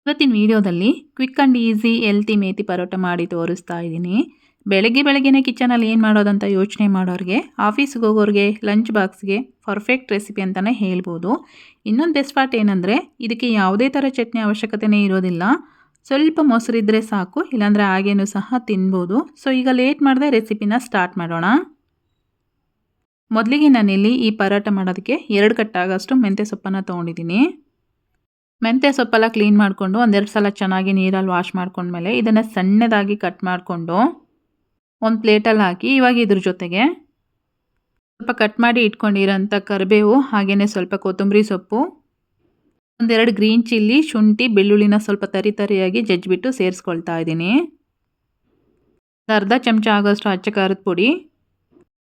ಇವತ್ತಿನ ವಿಡಿಯೋದಲ್ಲಿ quick and easy healthy methi paratha ಮಾಡಿ ತೋರಿಸ್ತಾ ಇದ್ದೀನಿ. ಬೆಳಗ್ಗೆನೇ ಕಿಚನಲ್ಲಿ ಏನು ಮಾಡೋದಂತ ಯೋಚನೆ ಮಾಡೋರಿಗೆ, ಆಫೀಸ್ಗೆ ಹೋಗೋರಿಗೆ, ಲಂಚ್ ಬಾಕ್ಸ್ಗೆ ಪರ್ಫೆಕ್ಟ್ ರೆಸಿಪಿ ಅಂತಲೇ ಹೇಳ್ಬೋದು. ಇನ್ನೊಂದು ಬೆಸ್ಟ್ ಪಾರ್ಟ್ ಏನಂದರೆ ಇದಕ್ಕೆ ಯಾವುದೇ ಥರ ಚಟ್ನಿ ಅವಶ್ಯಕತೆಯೇ ಇರೋದಿಲ್ಲ. ಸ್ವಲ್ಪ ಮೊಸರಿದ್ರೆ ಸಾಕು, ಇಲ್ಲಾಂದರೆ ಹಾಗೇನೂ ಸಹ ತಿನ್ಬೋದು. ಸೊ ಈಗ ಲೇಟ್ ಮಾಡದೆ ರೆಸಿಪಿನ ಸ್ಟಾರ್ಟ್ ಮಾಡೋಣ. ಮೊದಲಿಗೆ ನಾನಿಲ್ಲಿ ಈ ಪರೋಟ ಮಾಡೋದಕ್ಕೆ 2 ಕಟ್ಟಾಗಷ್ಟು ಮೆಂತ್ಯ ಸೊಪ್ಪನ್ನು ತೊಗೊಂಡಿದ್ದೀನಿ. ಮೆಂತ್ಯ ಸೊಪ್ಪೆಲ್ಲ ಕ್ಲೀನ್ ಮಾಡಿಕೊಂಡು ಒಂದೆರಡು ಸಲ ಚೆನ್ನಾಗಿ ನೀರಲ್ಲಿ ವಾಶ್ ಮಾಡ್ಕೊಂಡ್ಮೇಲೆ ಇದನ್ನು ಸಣ್ಣದಾಗಿ ಕಟ್ ಮಾಡಿಕೊಂಡು ಒಂದು ಪ್ಲೇಟಲ್ಲಿ ಹಾಕಿ, ಇವಾಗ ಇದ್ರ ಜೊತೆಗೆ ಸ್ವಲ್ಪ ಕಟ್ ಮಾಡಿ ಇಟ್ಕೊಂಡಿರೋಂಥ ಕರಿಬೇವು, ಹಾಗೆಯೇ ಸ್ವಲ್ಪ ಕೊತ್ತಂಬರಿ ಸೊಪ್ಪು, ಒಂದೆರಡು ಗ್ರೀನ್ ಚಿಲ್ಲಿ, ಶುಂಠಿ, ಬೆಳ್ಳುಳ್ಳಿನ ಸ್ವಲ್ಪ ತರಿಯಾಗಿ ಜಜ್ಜಿಬಿಟ್ಟು ಸೇರಿಸ್ಕೊಳ್ತಾ ಇದ್ದೀನಿ. ಅರ್ಧ ಚಮಚ ಆಗೋಷ್ಟು ಅಚ್ಚ ಖಾರದ ಪುಡಿ,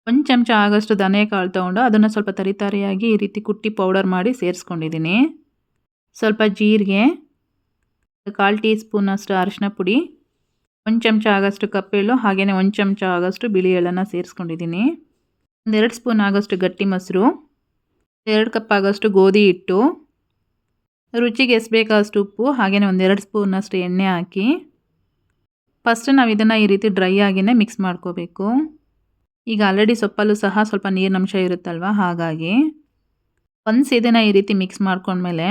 1 ಚಮಚ ಆಗೋಷ್ಟು ಧನಿಯಾ ಕಾಳು ತೊಗೊಂಡು ಅದನ್ನು ಸ್ವಲ್ಪ ತರಿಯಾಗಿ ಈ ರೀತಿ ಕುಟ್ಟಿ ಪೌಡರ್ ಮಾಡಿ ಸೇರಿಸ್ಕೊಂಡಿದ್ದೀನಿ. ಸ್ವಲ್ಪ ಜೀರಿಗೆ, 1/4 ಟೀ ಸ್ಪೂನಷ್ಟು ಅರಿಶಿನ ಪುಡಿ, 1 ಚಮಚ ಆಗೋಷ್ಟು ಕಪ್ಪೆಳ್ಳು, ಹಾಗೆಯೇ 1 ಚಮಚ ಆಗೋಷ್ಟು ಬಿಳಿ ಎಳ್ಳನ್ನು ಸೇರಿಸ್ಕೊಂಡಿದ್ದೀನಿ. 2 ಸ್ಪೂನ್ ಆಗೋಷ್ಟು ಗಟ್ಟಿ ಮೊಸರು, 2 ಕಪ್ ಆಗೋಷ್ಟು ಗೋಧಿ ಹಿಟ್ಟು, ರುಚಿಗೆ ಎಷ್ಟು ಬೇಕಾದಷ್ಟು ಉಪ್ಪು, ಹಾಗೆಯೇ 1-2 ಸ್ಪೂನಷ್ಟು ಎಣ್ಣೆ ಹಾಕಿ ಫಸ್ಟ್ ನಾವು ಇದನ್ನು ಈ ರೀತಿ ಡ್ರೈ ಆಗಿಯೇ ಮಿಕ್ಸ್ ಮಾಡ್ಕೋಬೇಕು. ಈಗ ಆಲ್ರೆಡಿ ಸೊಪ್ಪಲ್ಲೂ ಸಹ ಸ್ವಲ್ಪ ನೀರಿನಂಶ ಇರುತ್ತಲ್ವ, ಹಾಗಾಗಿ ಒನ್ಸ್ ಇದನ್ನು ಈ ರೀತಿ ಮಿಕ್ಸ್ ಮಾಡ್ಕೊಂಡ್ಮೇಲೆ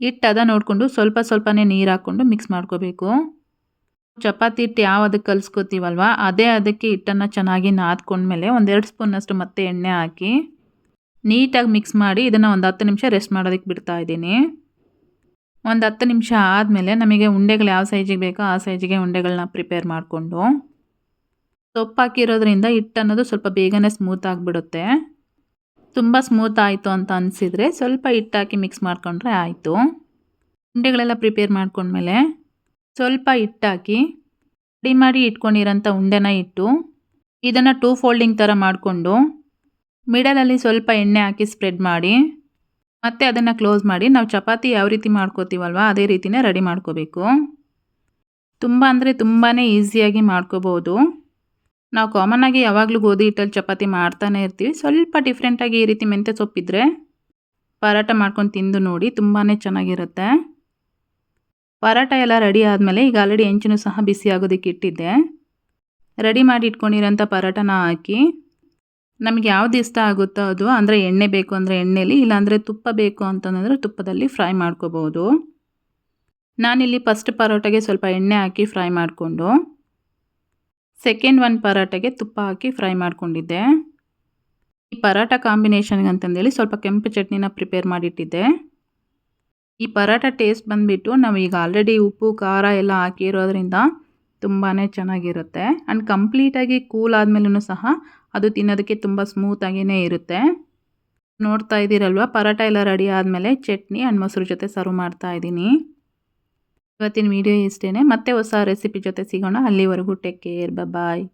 ಹಿಟ್ಟು ನೋಡಿಕೊಂಡು ಸ್ವಲ್ಪನೇ ನೀರು ಹಾಕ್ಕೊಂಡು ಮಿಕ್ಸ್ ಮಾಡ್ಕೋಬೇಕು. ಚಪಾತಿ ಹಿಟ್ಟು ಯಾವ ಅದಕ್ಕೆ ಕಲಿಸ್ಕೋತೀವಲ್ವ ಅದೇ ಅದಕ್ಕೆ ಹಿಟ್ಟನ್ನು ಚೆನ್ನಾಗಿ ನಾದ್ಕೊಂಡ್ಮೇಲೆ 1-2 ಸ್ಪೂನಷ್ಟು ಮತ್ತೆ ಎಣ್ಣೆ ಹಾಕಿ ನೀಟಾಗಿ ಮಿಕ್ಸ್ ಮಾಡಿ ಇದನ್ನು ಒಂದು 10 ನಿಮಿಷ ರೆಸ್ಟ್ ಮಾಡೋದಕ್ಕೆ ಬಿಡ್ತಾ ಇದ್ದೀನಿ. ಒಂದು 10 ನಿಮಿಷ ಆದಮೇಲೆ ನಮಗೆ ಉಂಡೆಗಳು ಯಾವ ಸೈಜಿಗೆ ಬೇಕೋ ಆ ಸೈಜಿಗೆ ಉಂಡೆಗಳನ್ನ ಪ್ರಿಪೇರ್ ಮಾಡಿಕೊಂಡು, ಸೊಪ್ಪು ಹಾಕಿರೋದ್ರಿಂದ ಹಿಟ್ಟು ಅನ್ನೋದು ಸ್ವಲ್ಪ ಬೇಗನೆ ಸ್ಮೂತ್ ಆಗಿಬಿಡುತ್ತೆ. ತುಂಬ ಸ್ಮೂತ್ ಆಯಿತು ಅಂತ ಅನಿಸಿದರೆ ಸ್ವಲ್ಪ ಹಿಟ್ಟು ಹಾಕಿ ಮಿಕ್ಸ್ ಮಾಡಿಕೊಂಡ್ರೆ ಆಯಿತು. ಉಂಡೆಗಳೆಲ್ಲ ಪ್ರಿಪೇರ್ ಮಾಡ್ಕೊಂಡ್ಮೇಲೆ ಸ್ವಲ್ಪ ಹಿಟ್ಟು ಹಾಕಿ ರೆಡಿ ಮಾಡಿ ಇಟ್ಕೊಂಡಿರೋಂಥ ಉಂಡೆನ ಇಟ್ಟು ಇದನ್ನು 2 ಫೋಲ್ಡಿಂಗ್ ಥರ ಮಾಡಿಕೊಂಡು ಮಿಡಲಲ್ಲಿ ಸ್ವಲ್ಪ ಎಣ್ಣೆ ಹಾಕಿ ಸ್ಪ್ರೆಡ್ ಮಾಡಿ ಮತ್ತೆ ಅದನ್ನು ಕ್ಲೋಸ್ ಮಾಡಿ ನಾವು ಚಪಾತಿ ಯಾವ ರೀತಿ ಮಾಡ್ಕೋತೀವಲ್ವ ಅದೇ ರೀತಿಯೇ ರೆಡಿ ಮಾಡ್ಕೋಬೇಕು. ತುಂಬ ಅಂದರೆ ತುಂಬಾ ಈಸಿಯಾಗಿ ಮಾಡ್ಕೋಬೋದು. ನಾವು ಕಾಮನ್ನಾಗಿ ಯಾವಾಗಲೂ ಗೋಧಿ ಹಿಟ್ಟಲ್ಲಿ ಚಪಾತಿ ಮಾಡ್ತಾನೆ ಇರ್ತೀವಿ. ಸ್ವಲ್ಪ ಡಿಫ್ರೆಂಟಾಗಿ ಈ ರೀತಿ ಮೆಂತ್ಯ ಸೊಪ್ಪಿದ್ರೆ ಪರೋಟ ಮಾಡ್ಕೊಂಡು ತಿಂದು ನೋಡಿ, ತುಂಬಾ ಚೆನ್ನಾಗಿರುತ್ತೆ. ಪರೋಟ ಎಲ್ಲ ರೆಡಿ ಆದಮೇಲೆ ಈಗ ಆಲ್ರೆಡಿ ಹೆಂಚನ್ನು ಸಹ ಬಿಸಿ ಆಗೋದಕ್ಕೆ ಇಟ್ಟಿದ್ದೆ. ರೆಡಿ ಮಾಡಿ ಇಟ್ಕೊಂಡಿರೋಂಥ ಪರೋಟನ ಹಾಕಿ ನಮಗೆ ಯಾವ್ದು ಇಷ್ಟ ಆಗುತ್ತೋ ಅದು, ಅಂದರೆ ಎಣ್ಣೆ ಬೇಕು ಅಂದರೆ ಎಣ್ಣೆಲಿ, ಇಲ್ಲಾಂದರೆ ತುಪ್ಪ ಬೇಕು ಅಂತಂದರೆ ತುಪ್ಪದಲ್ಲಿ ಫ್ರೈ ಮಾಡ್ಕೋಬೋದು. ನಾನಿಲ್ಲಿ ಫಸ್ಟ್ ಪರೋಟಗೆ ಸ್ವಲ್ಪ ಎಣ್ಣೆ ಹಾಕಿ ಫ್ರೈ ಮಾಡಿಕೊಂಡು ಸೆಕೆಂಡ್ ಒಂದು ಪರೋಟಗೆ ತುಪ್ಪ ಹಾಕಿ ಫ್ರೈ ಮಾಡ್ಕೊಂಡಿದ್ದೆ. ಈ ಪರೋಟ ಕಾಂಬಿನೇಷನ್ಗೆ ಅಂತಂದೇಳಿ ಸ್ವಲ್ಪ ಕೆಂಪು ಚಟ್ನಿನ ಪ್ರಿಪೇರ್ ಮಾಡಿಟ್ಟಿದ್ದೆ. ಈ ಪರೋಟ ಟೇಸ್ಟ್ ಬಂದುಬಿಟ್ಟು ನಾವು ಈಗ ಆಲ್ರೆಡಿ ಉಪ್ಪು ಖಾರ ಎಲ್ಲ ಹಾಕಿರೋದ್ರಿಂದ ತುಂಬಾ ಚೆನ್ನಾಗಿರುತ್ತೆ. ಆ್ಯಂಡ್ ಕಂಪ್ಲೀಟಾಗಿ ಕೂಲ್ ಆದಮೇಲೂ ಸಹ ಅದು ತಿನ್ನೋದಕ್ಕೆ ತುಂಬ ಸ್ಮೂತಾಗಿಯೇ ಇರುತ್ತೆ. ನೋಡ್ತಾ ಇದ್ದೀರಲ್ವ, ಪರೋಟ ಎಲ್ಲ ರೆಡಿ ಆದಮೇಲೆ ಚಟ್ನಿ ಆ್ಯಂಡ್ ಮೊಸರು ಜೊತೆ ಸರ್ವ್ ಮಾಡ್ತಾ ಇದ್ದೀನಿ. ಇವತ್ತಿನ ವಿಡಿಯೋ ಇಷ್ಟೇ. ಮತ್ತೆ ಹೊಸ ರೆಸಿಪಿ ಜೊತೆ ಸಿಗೋಣ. ಅಲ್ಲಿವರೆಗೂ ಟೇಕ್ ಕೇರ್, ಬಾಯ್.